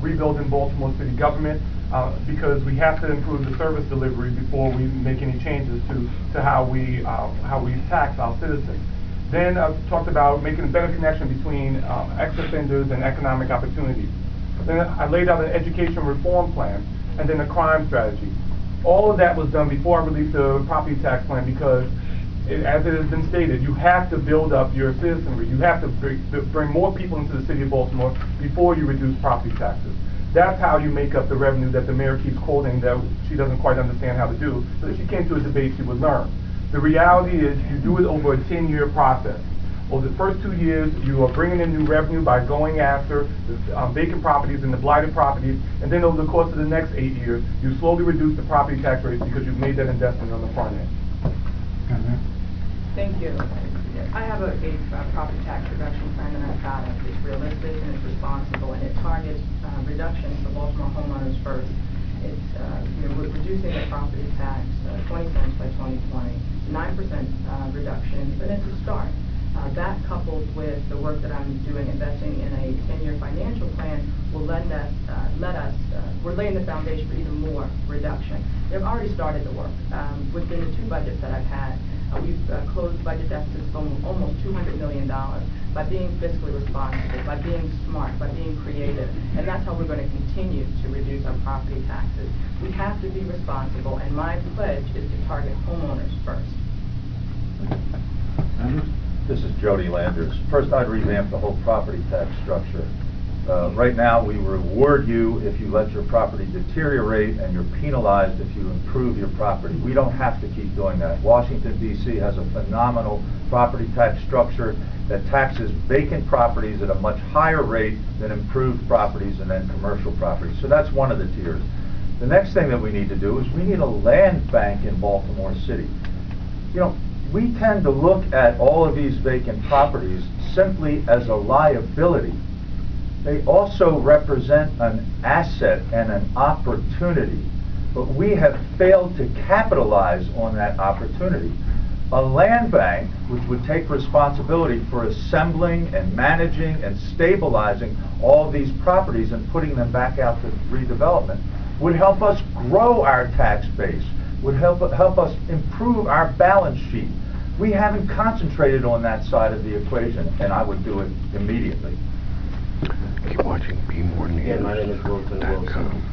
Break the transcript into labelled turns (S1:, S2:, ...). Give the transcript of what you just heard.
S1: rebuilding Baltimore city government, because we have to improve the service delivery before we make any changes to how we tax our citizens. Then I talked about making a better connection between ex-offenders and economic opportunities. Then I laid out an education reform plan and then a crime strategy. All of that was done before I released the property tax plan because, as it has been stated, you have to build up your citizenry. You have to bring more people into the city of Baltimore before you reduce property taxes. That's how you make up the revenue that the mayor keeps quoting that she doesn't quite understand how to do. So if she came to a debate, she would learn. The reality is you do it over a 10-year process. Over the first 2 years, you are bringing in new revenue by going after the vacant properties and the blighted properties, and then over the course of the next 8 years, you slowly reduce the property tax rates because you've made that investment on the front end.
S2: Thank you. I have a property tax reduction plan that I'm proud of. It's realistic and it's responsible, and it targets reductions for Baltimore homeowners first. It's we're reducing the property tax 20 cents by 2020, 9% reduction, but it's a start. That coupled with the work that I'm doing, investing in a 10-year financial plan, will we're laying the foundation for even more reduction. They've already started the work. Within the 2 budgets that I've had, we've closed budget deficits of almost $200 million by being fiscally responsible, by being smart, by being creative, and that's how we're going to continue to reduce our property taxes. We have to be responsible, and my pledge is to target homeowners first.
S3: This is Jody Landers. First, I'd revamp the whole property tax structure. Right now, we reward you if you let your property deteriorate, and you're penalized if you improve your property. We don't have to keep doing that. Washington, D.C. has a phenomenal property tax structure that taxes vacant properties at a much higher rate than improved properties and then commercial properties. So that's one of the tiers. The next thing that we need to do is we need a land bank in Baltimore City. You know, we tend to look at all of these vacant properties simply as a liability. They also represent an asset and an opportunity, but we have failed to capitalize on that opportunity. A land bank, which would take responsibility for assembling and managing and stabilizing all of these properties and putting them back out to redevelopment, would help us grow our tax base, would help us improve our balance sheet. We haven't concentrated on that side of the equation, and I would do it immediately.
S4: Keep watching Be More News.
S5: Yeah, my name is Wilton Wilson.